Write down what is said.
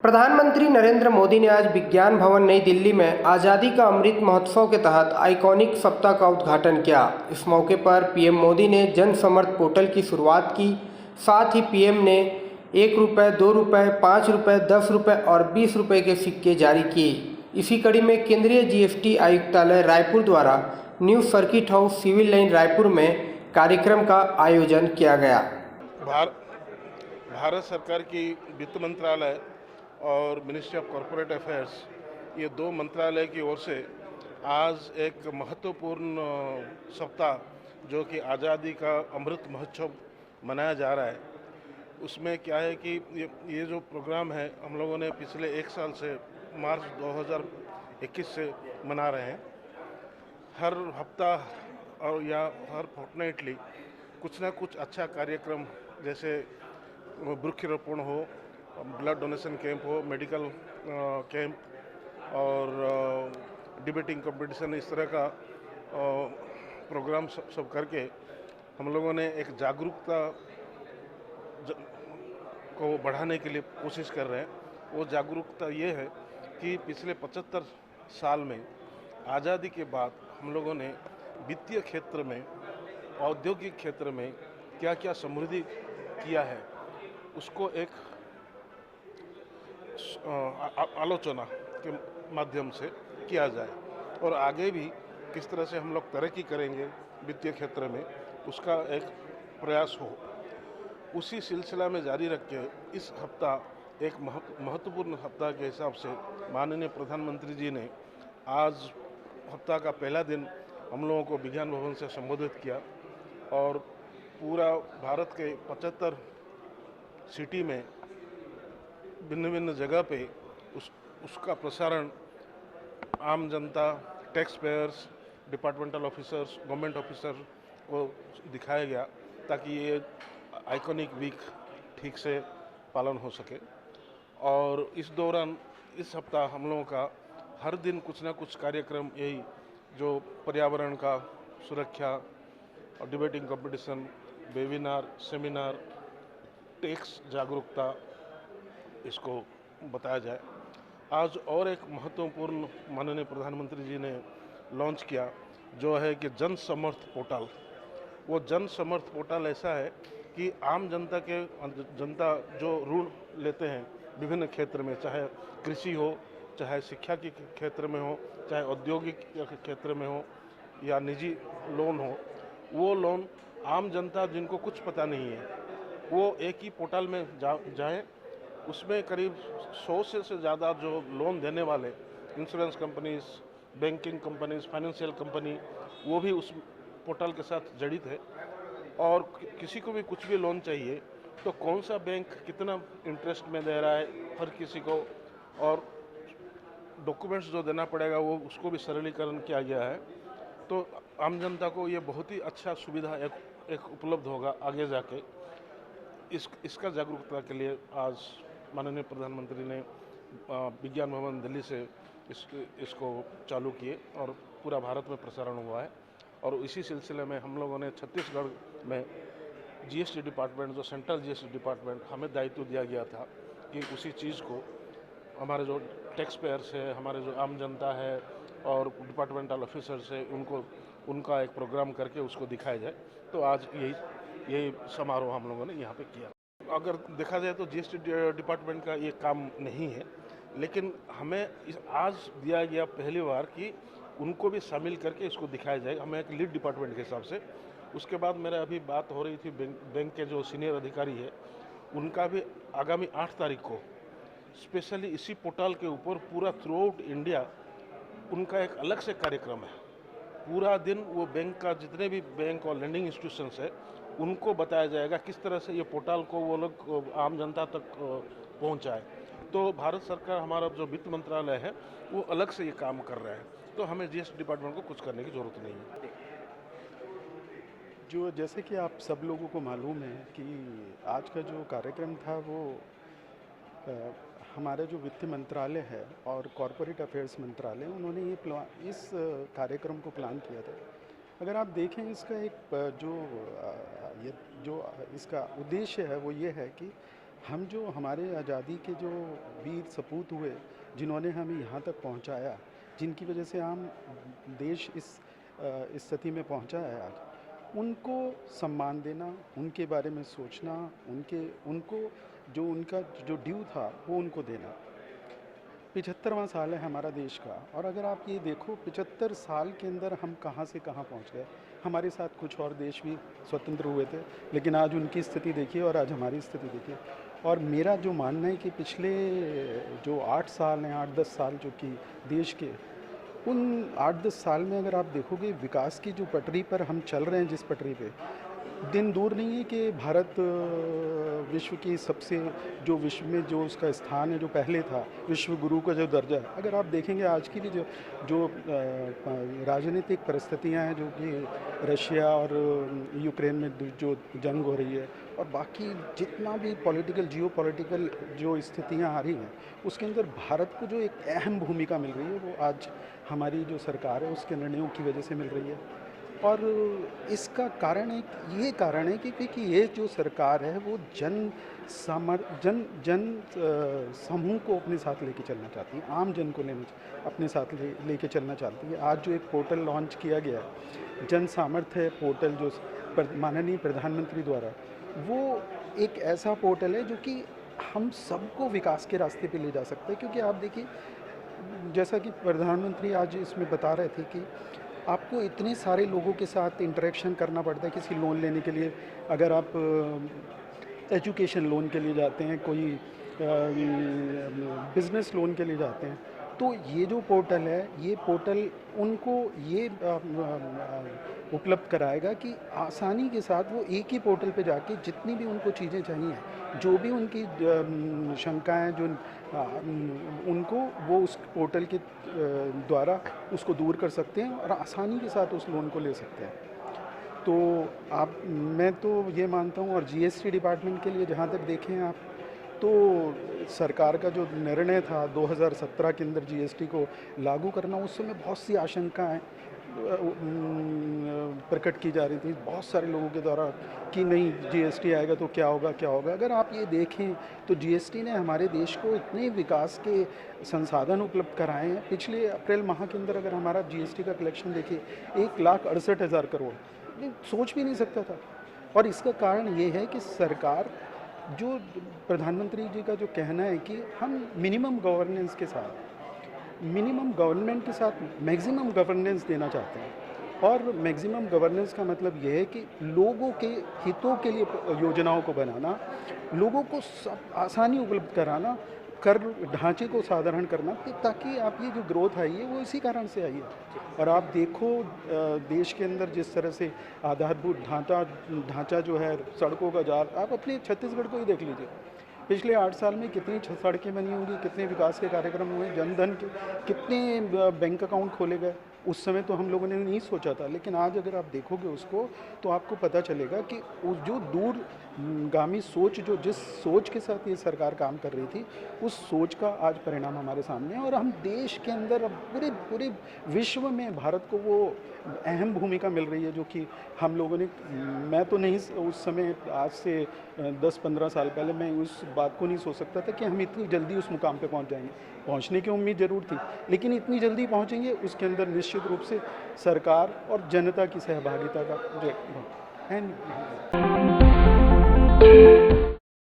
प्रधानमंत्री नरेंद्र मोदी ने आज विज्ञान भवन नई दिल्ली में आज़ादी का अमृत महोत्सव के तहत आइकॉनिक सप्ताह का उद्घाटन किया। इस मौके पर पीएम मोदी ने जन समर्थ पोर्टल की शुरुआत की। साथ ही पीएम ने 1 रुपये, 2 रुपये, 5 रुपये, 10 रुपये और 20 रुपये के सिक्के जारी किए। इसी कड़ी में केंद्रीय जीएसटी आयुक्तालय रायपुर द्वारा new circuit house, civil line Raipur में कार्यक्रम का आयोजन किया गया। भारत सरकार की वित्त मंत्रालय और मिनिस्ट्री ऑफ कॉरपोरेट अफेयर्स, ये दो मंत्रालय की ओर से आज एक महत्वपूर्ण सप्ताह जो कि आज़ादी का अमृत महोत्सव मनाया जा रहा है। उसमें क्या है कि ये जो प्रोग्राम है हम लोगों ने पिछले 1 साल से मार्च 2021 से मना रहे हैं। हर हफ्ता और या हर फोर्टनाइटली कुछ ना कुछ अच्छा कार्यक्रम, जैसे वृक्षारोपण हो, ब्लड डोनेशन कैंप हो, मेडिकल कैंप और डिबेटिंग कंपटीशन, इस तरह का प्रोग्राम सब करके हम लोगों ने एक जागरूकता को बढ़ाने के लिए कोशिश कर रहे हैं। वो जागरूकता ये है कि पिछले 75 साल में आज़ादी के बाद हम लोगों ने वित्तीय क्षेत्र में, औद्योगिक क्षेत्र में क्या क्या समृद्धि किया है, उसको एक आलोचना के माध्यम से किया जाए और आगे भी किस तरह से हम लोग तरक्की करेंगे वित्तीय क्षेत्र में, उसका एक प्रयास हो। उसी सिलसिला में जारी रख के इस हफ्ता एक महत्वपूर्ण हफ्ता के हिसाब से माननीय प्रधानमंत्री जी ने आज हफ्ता का पहला दिन हम लोगों को विज्ञान भवन से संबोधित किया और पूरा भारत के 75 सिटी में भिन्न भिन्न जगह पे उसका प्रसारण आम जनता, tax payers, departmental officers, government officer को दिखाया गया ताकि ये आइकॉनिक वीक ठीक से पालन हो सके। और इस दौरान इस हफ्ता हम लोगों का हर दिन कुछ ना कुछ कार्यक्रम, यही जो पर्यावरण का सुरक्षा और debating competition, webinar, seminar, tax जागरूकता, इसको बताया जाए। आज और एक महत्वपूर्ण माननीय प्रधानमंत्री जी ने लॉन्च किया जो है कि जन समर्थ पोर्टल। वो जन समर्थ पोर्टल ऐसा है कि आम जनता जो ऋण लेते हैं विभिन्न क्षेत्र में, चाहे कृषि हो, चाहे शिक्षा के क्षेत्र में हो, चाहे औद्योगिक क्षेत्र में हो या निजी लोन हो, वो लोन आम जनता जिनको कुछ पता नहीं है वो एक ही पोर्टल में जाएं। उसमें करीब 100 से ज़्यादा जो लोन देने वाले insurance companies, banking companies, financial company, वो भी उस पोर्टल के साथ जड़ित है। और किसी को भी कुछ भी लोन चाहिए तो कौन सा बैंक कितना इंटरेस्ट में दे रहा है हर किसी को, और डॉक्यूमेंट्स जो देना पड़ेगा वो उसको भी सरलीकरण किया गया है। तो आम जनता को ये बहुत ही अच्छा सुविधा एक उपलब्ध होगा आगे जाके। इसका जागरूकता के लिए आज माननीय प्रधानमंत्री ने विज्ञान भवन दिल्ली से इसको चालू किए और पूरा भारत में प्रसारण हुआ है। और इसी सिलसिले में हम लोगों ने छत्तीसगढ़ में जीएसटी डिपार्टमेंट, जो सेंट्रल जीएसटी डिपार्टमेंट, हमें दायित्व दिया गया था कि उसी चीज़ को हमारे जो टैक्स पेयर्स है, हमारे जो आम जनता है और डिपार्टमेंटल ऑफिसर्स है, उनका एक प्रोग्राम करके उसको दिखाया जाए। तो आज यही समारोह हम लोगों ने यहाँ पे किया। अगर देखा जाए तो जीएसटी डिपार्टमेंट का ये काम नहीं है, लेकिन हमें आज दिया गया पहली बार कि उनको भी शामिल करके इसको दिखाया जाए, हमें एक लीड डिपार्टमेंट के हिसाब से। उसके बाद मेरा अभी बात हो रही थी बैंक के जो सीनियर अधिकारी है, उनका भी आगामी 8 तारीख को स्पेशली इसी पोर्टल के ऊपर पूरा थ्रू आउट इंडिया उनका एक अलग से कार्यक्रम है। पूरा दिन वो बैंक का जितने भी बैंक और लैंडिंग इंस्टीट्यूशंस है उनको बताया जाएगा किस तरह से ये पोर्टल को वो लोग आम जनता तक पहुंचाए। तो भारत सरकार, हमारा जो वित्त मंत्रालय है, वो अलग से ये काम कर रहा है, तो हमें जीएसटी डिपार्टमेंट को कुछ करने की ज़रूरत नहीं है। जो जैसे कि आप सब लोगों को मालूम है कि आज का जो कार्यक्रम था वो हमारा जो वित्त मंत्रालय है और कॉरपोरेट अफेयर्स मंत्रालय, उन्होंने इस कार्यक्रम को प्लान किया था। अगर आप देखें इसका एक जो इसका उद्देश्य है वो ये है कि हम जो हमारे आज़ादी के जो वीर सपूत हुए, जिन्होंने हमें यहाँ तक पहुँचाया, जिनकी वजह से हम देश इस स्थिति में पहुँचा है आज, उनको सम्मान देना, उनके बारे में सोचना, उनको जो उनका जो ड्यू था वो उनको देना। 75वां साल है हमारा देश का, और अगर आप ये देखो 75 साल के अंदर हम कहाँ से कहाँ पहुँच गए। हमारे साथ कुछ और देश भी स्वतंत्र हुए थे, लेकिन आज उनकी स्थिति देखिए और आज हमारी स्थिति देखिए। और मेरा जो मानना है कि पिछले जो 8 साल हैं, 8-10 साल जो कि देश के, उन 8-10 साल में अगर आप देखोगे विकास की जो पटरी पर हम चल रहे हैं, जिस पटरी पे, दिन दूर नहीं है कि भारत विश्व की सबसे, जो विश्व में जो उसका स्थान है जो पहले था, विश्व गुरु का जो दर्जा है, अगर आप देखेंगे आज की भी जो राजनीतिक परिस्थितियां हैं, जो कि रशिया और यूक्रेन में जो जंग हो रही है, और बाकी जितना भी जियो पॉलिटिकल जो स्थितियां आ रही हैं, उसके अंदर भारत को जो एक अहम भूमिका मिल रही है, वो आज हमारी जो सरकार है उसके निर्णयों की वजह से मिल रही है। और इसका कारण है क्योंकि ये जो सरकार है वो जन समूह को अपने साथ लेके चलना चाहती है, आम जन को अपने साथ लेके चलना चाहती है। आज जो एक पोर्टल लॉन्च किया गया है, जन सामर्थ्य पोर्टल, जो माननीय प्रधानमंत्री द्वारा, वो एक ऐसा पोर्टल है जो कि हम सबको विकास के रास्ते पे ले जा सकता है। क्योंकि आप देखिए, जैसा कि प्रधानमंत्री आज इसमें बता रहे थे कि आपको इतने सारे लोगों के साथ इंटरेक्शन करना पड़ता है किसी लोन लेने के लिए। अगर आप एजुकेशन लोन के लिए जाते हैं, कोई बिज़नेस लोन के लिए जाते हैं, तो ये जो पोर्टल है, ये पोर्टल उनको ये उपलब्ध कराएगा कि आसानी के साथ वो एक ही पोर्टल पे जाके जितनी भी उनको चीज़ें चाहिए, जो भी उनकी शंकाएं, जो उनको वो उस पोर्टल के द्वारा उसको दूर कर सकते हैं और आसानी के साथ उस लोन को ले सकते हैं। तो मैं तो ये मानता हूँ, और जीएसटी डिपार्टमेंट के लिए जहाँ तक देखें आप, तो सरकार का जो निर्णय था 2017 के अंदर जीएसटी को लागू करना, उस समय बहुत सी आशंकाएं प्रकट की जा रही थी बहुत सारे लोगों के द्वारा कि नहीं, जीएसटी आएगा तो क्या होगा। अगर आप ये देखें तो जीएसटी ने हमारे देश को इतने विकास के संसाधन उपलब्ध कराए हैं। पिछले अप्रैल माह के अंदर अगर हमारा जीएसटी का कलेक्शन देखिए, 1,68,000 करोड़, सोच भी नहीं सकता था। और इसका कारण ये है कि सरकार, जो प्रधानमंत्री जी का जो कहना है कि हम मिनिमम गवर्नेंस के साथ, मिनिमम गवर्नमेंट के साथ मैक्सिमम गवर्नेंस देना चाहते हैं। और मैक्सिमम गवर्नेंस का मतलब ये है कि लोगों के हितों के लिए योजनाओं को बनाना, लोगों को सब आसानी उपलब्ध कराना, कर ढांचे को साधारण करना, ताकि आप ये जो ग्रोथ आई है वो इसी कारण से आई है। और आप देखो देश के अंदर जिस तरह से आधारभूत ढांचा जो है, सड़कों का जाल, आप अपने छत्तीसगढ़ को ही देख लीजिए, पिछले 8 साल में कितनी सड़कें बनी होंगी, कितने विकास के कार्यक्रम हुए, जनधन के कितने बैंक अकाउंट खोले गए। उस समय तो हम लोगों ने नहीं सोचा था, लेकिन आज अगर आप देखोगे उसको, तो आपको पता चलेगा कि उस जो दूरगामी सोच, जो जिस सोच के साथ ये सरकार काम कर रही थी, उस सोच का आज परिणाम हमारे सामने है। और हम देश के अंदर, अब पूरे विश्व में भारत को वो अहम भूमिका मिल रही है, जो कि हम लोगों ने, मैं तो नहीं उस समय, आज से 10-15 साल पहले मैं उस बात को नहीं सोच सकता था कि हम इतनी जल्दी उस मुकाम पे पहुंच जाएंगे। पहुंचने की उम्मीद ज़रूर थी, लेकिन इतनी जल्दी पहुंचेंगे उसके अंदर निश्चित रूप से सरकार और जनता की सहभागिता का जो है।